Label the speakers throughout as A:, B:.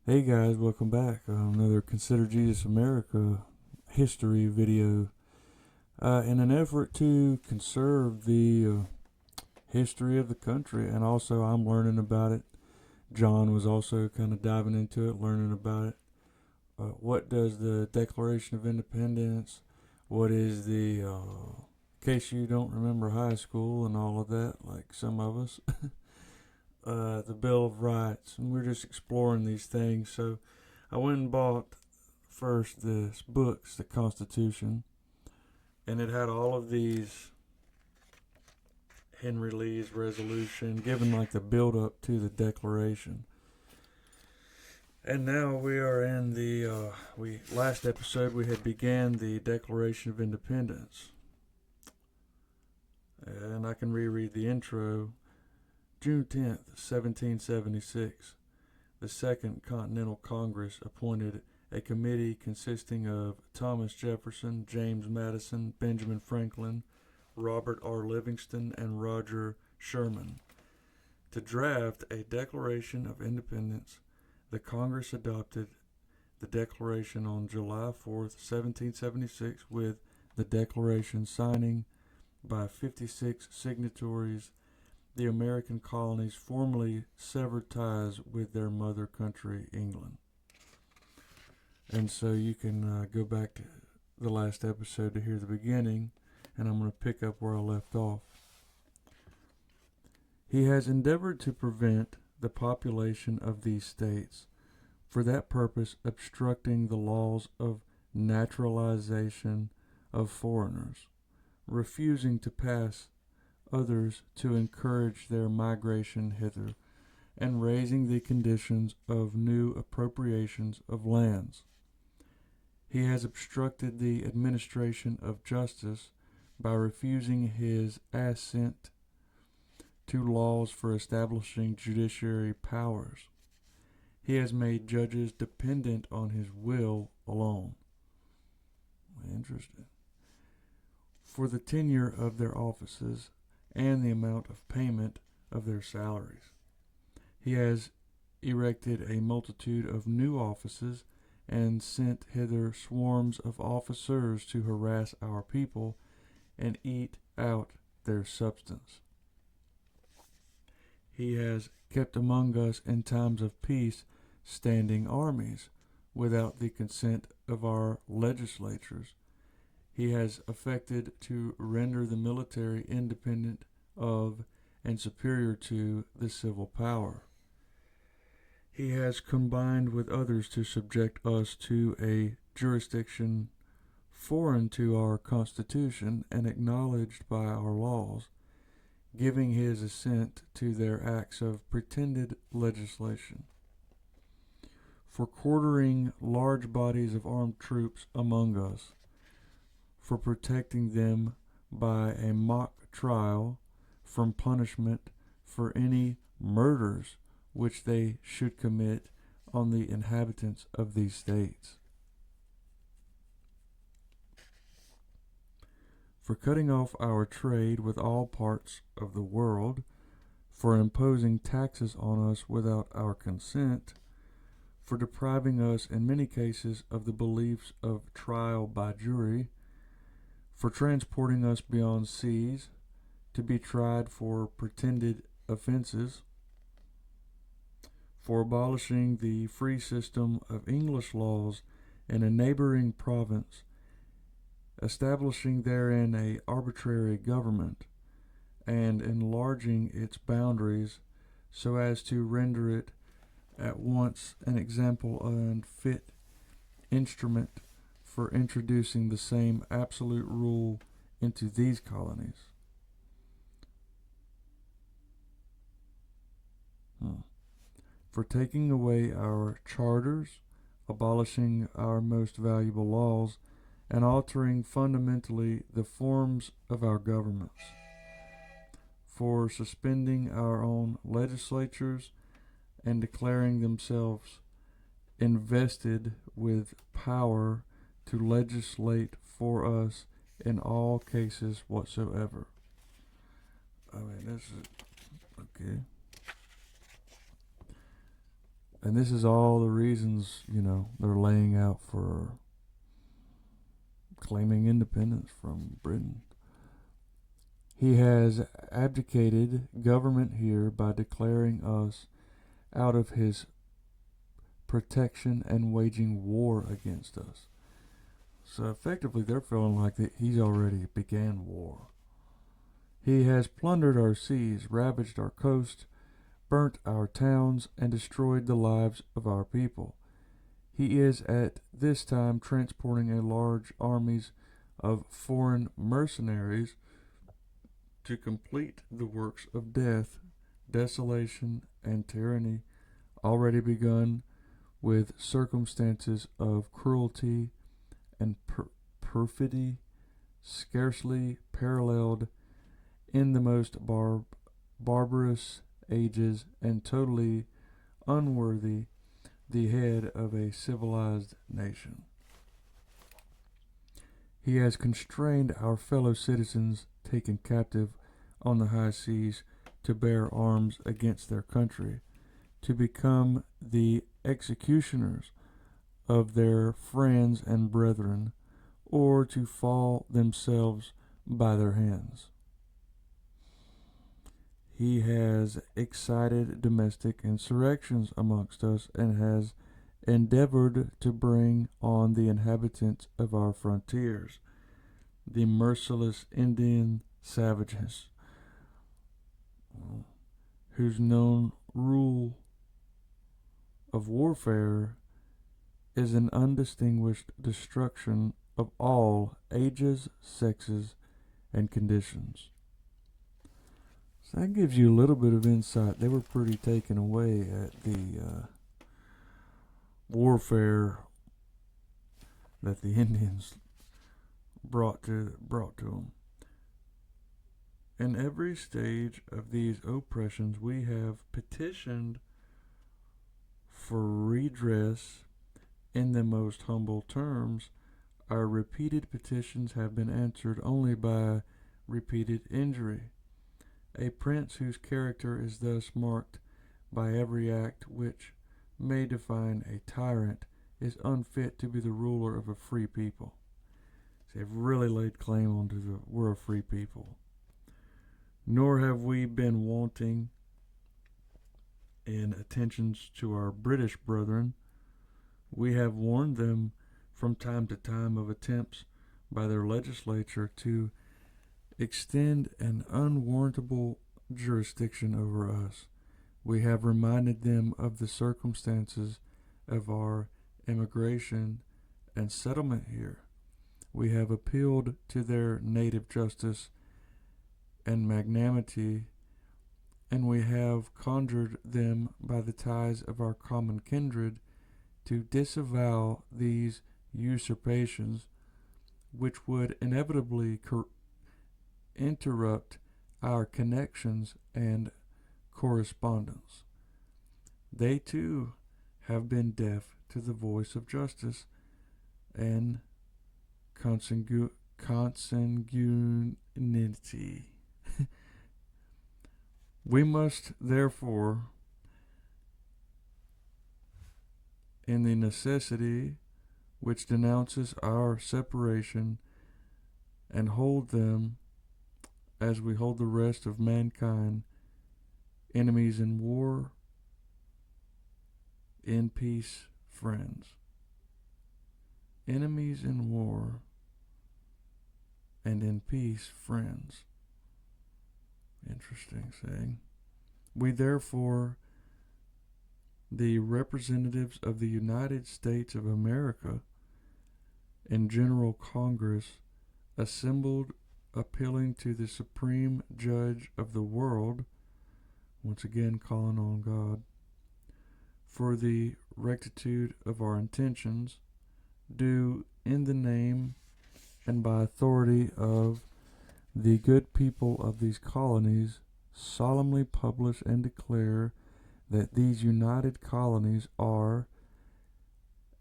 A: Hey guys, welcome back. Another Consider Jesus America history video. In an effort to conserve the history of the country, and also I'm learning about it. John was also kind of diving into it, learning about it. What does the Declaration of Independence? What is in case you don't remember high school and all of that, like some of us, the Bill of Rights, and we're just exploring these things. So I went and bought first this books, the Constitution, and it had all of these Henry Lee's resolution, given like the build up to the Declaration. And now we are in the we last episode we had began the Declaration of Independence, and I can reread the intro. June 10th, 1776. The Second Continental Congress appointed a committee consisting of Thomas Jefferson, James Madison, Benjamin Franklin, Robert R. Livingston, and Roger Sherman to draft a Declaration of Independence. The Congress adopted the Declaration on July 4th, 1776, with the Declaration signing by 56 signatories. The American colonies formally severed ties with their mother country, England. And so you can go back to the last episode to hear the beginning, and I'm going to pick up where I left off. He has endeavored to prevent the population of these states, for that purpose obstructing the laws of naturalization of foreigners, refusing to pass others to encourage their migration hither, and raising the conditions of new appropriations of lands. He has obstructed the administration of justice by refusing his assent to laws for establishing judiciary powers. He has made judges dependent on his will alone. Interesting. For the tenure of their offices and the amount of payment of their salaries. He has erected a multitude of new offices and sent hither swarms of officers to harass our people and eat out their substance. He has kept among us in times of peace standing armies without the consent of our legislatures. He has affected to render the military independent of and superior to the civil power. He has combined with others to subject us to a jurisdiction foreign to our Constitution and acknowledged by our laws, giving his assent to their acts of pretended legislation. For quartering large bodies of armed troops among us, for protecting them by a mock trial from punishment for any murders which they should commit on the inhabitants of these states. For cutting off our trade with all parts of the world, for imposing taxes on us without our consent, for depriving us in many cases of the beliefs of trial by jury, for transporting us beyond seas to be tried for pretended offenses, for abolishing the free system of English laws in a neighboring province, establishing therein a arbitrary government, and enlarging its boundaries so as to render it at once an example and fit instrument for introducing the same absolute rule into these colonies. For taking away our charters, abolishing our most valuable laws, and altering fundamentally the forms of our governments. For suspending our own legislatures and declaring themselves invested with power to legislate for us in all cases whatsoever. This is okay. And this is all the reasons, they're laying out for claiming independence from Britain. He has abdicated government here by declaring us out of his protection and waging war against us. So effectively, they're feeling like that he's already began war. He has plundered our seas, ravaged our coast, burnt our towns, and destroyed the lives of our people. He is at this time transporting a large armies of foreign mercenaries to complete the works of death, desolation, and tyranny already begun with circumstances of cruelty and perfidy scarcely paralleled in the most barbarous ages and totally unworthy the head of a civilized nation. He has constrained our fellow citizens taken captive on the high seas to bear arms against their country, to become the executioners of their friends and brethren, or to fall themselves by their hands. He has excited domestic insurrections amongst us, and has endeavored to bring on the inhabitants of our frontiers, the merciless Indian savages, whose known rule of warfare is an undistinguished destruction of all ages, sexes, and conditions. So that gives you a little bit of insight. They were pretty taken away at the warfare that the Indians brought to them. In every stage of these oppressions, we have petitioned for redress in the most humble terms. Our repeated petitions have been answered only by repeated injury. A prince whose character is thus marked by every act which may define a tyrant is unfit to be the ruler of a free people. So they've really laid claim onto we're a free people. Nor have we been wanting in attentions to our British brethren. We have warned them from time to time of attempts by their legislature to extend an unwarrantable jurisdiction over us. We have reminded them of the circumstances of our immigration and settlement here. We have appealed to their native justice and magnanimity, and we have conjured them by the ties of our common kindred to disavow these usurpations, which would inevitably interrupt our connections and correspondence. They too have been deaf to the voice of justice and consanguinity. We must therefore, in the necessity which denounces our separation, and hold them as we hold the rest of mankind, enemies in war, in peace, friends. Enemies in war, and in peace, friends. Interesting saying. We therefore, the representatives of the United States of America in General Congress, assembled appealing to the Supreme Judge of the world, once again calling on God, for the rectitude of our intentions, do in the name and by authority of the good people of these colonies solemnly publish and declare that these united colonies are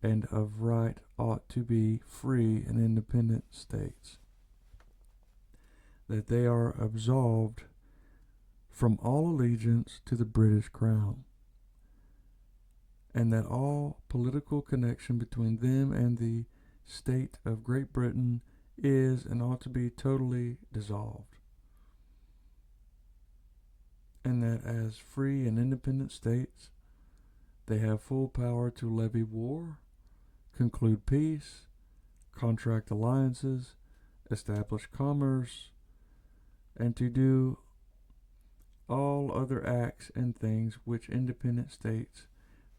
A: and of right ought to be free and independent states, that they are absolved from all allegiance to the British Crown, and that all political connection between them and the state of Great Britain is and ought to be totally dissolved, and that as free and independent states they have full power to levy war, conclude peace, contract alliances, establish commerce, and to do all other acts and things which independent states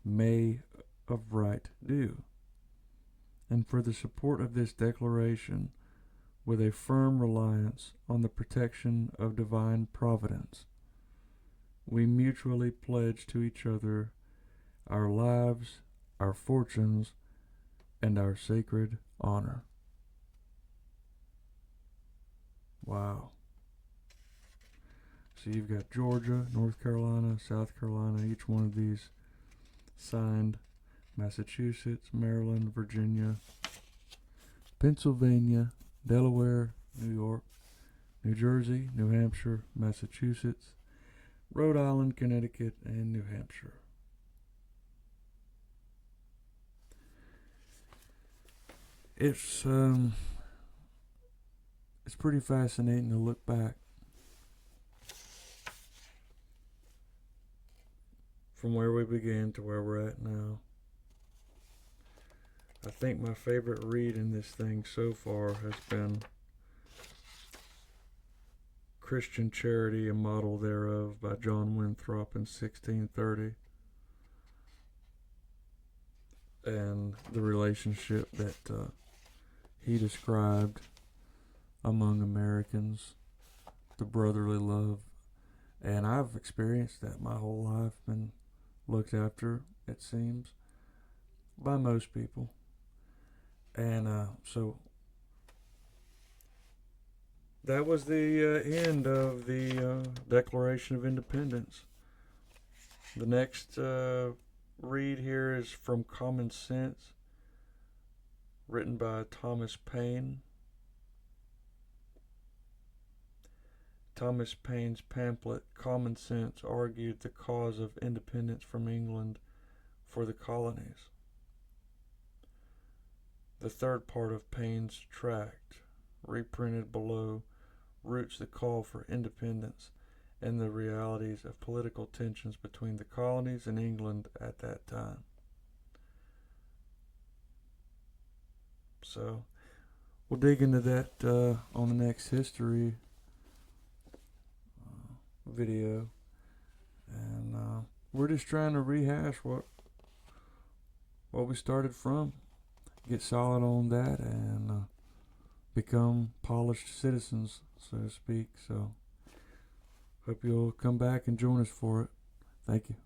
A: may of right do. And for the support of this declaration, with a firm reliance on the protection of divine providence, we mutually pledge to each other our lives, our fortunes, and our sacred honor. Wow. So you've got Georgia, North Carolina, South Carolina, each one of these signed. Massachusetts, Maryland, Virginia, Pennsylvania, Delaware, New York, New Jersey, New Hampshire, Massachusetts, Rhode Island, Connecticut, and New Hampshire. It's pretty fascinating to look back from where we began to where we're at now. I think my favorite read in this thing so far has been Christian Charity, a Model Thereof by John Winthrop in 1630. And the relationship that he described among Americans, the brotherly love. And I've experienced that my whole life, been looked after, it seems, by most people. And so that was the end of the Declaration of Independence. The next read here is from Common Sense, written by Thomas Paine. Thomas Paine's pamphlet, Common Sense, argued the cause of independence from England for the colonies. The third part of Paine's tract, reprinted below, roots the call for independence in the realities of political tensions between the colonies and England at that time. So, we'll dig into that on the next history video. And we're just trying to rehash what we started from. Get solid on that and become polished citizens, so to speak. So hope you'll come back and join us for it. Thank you.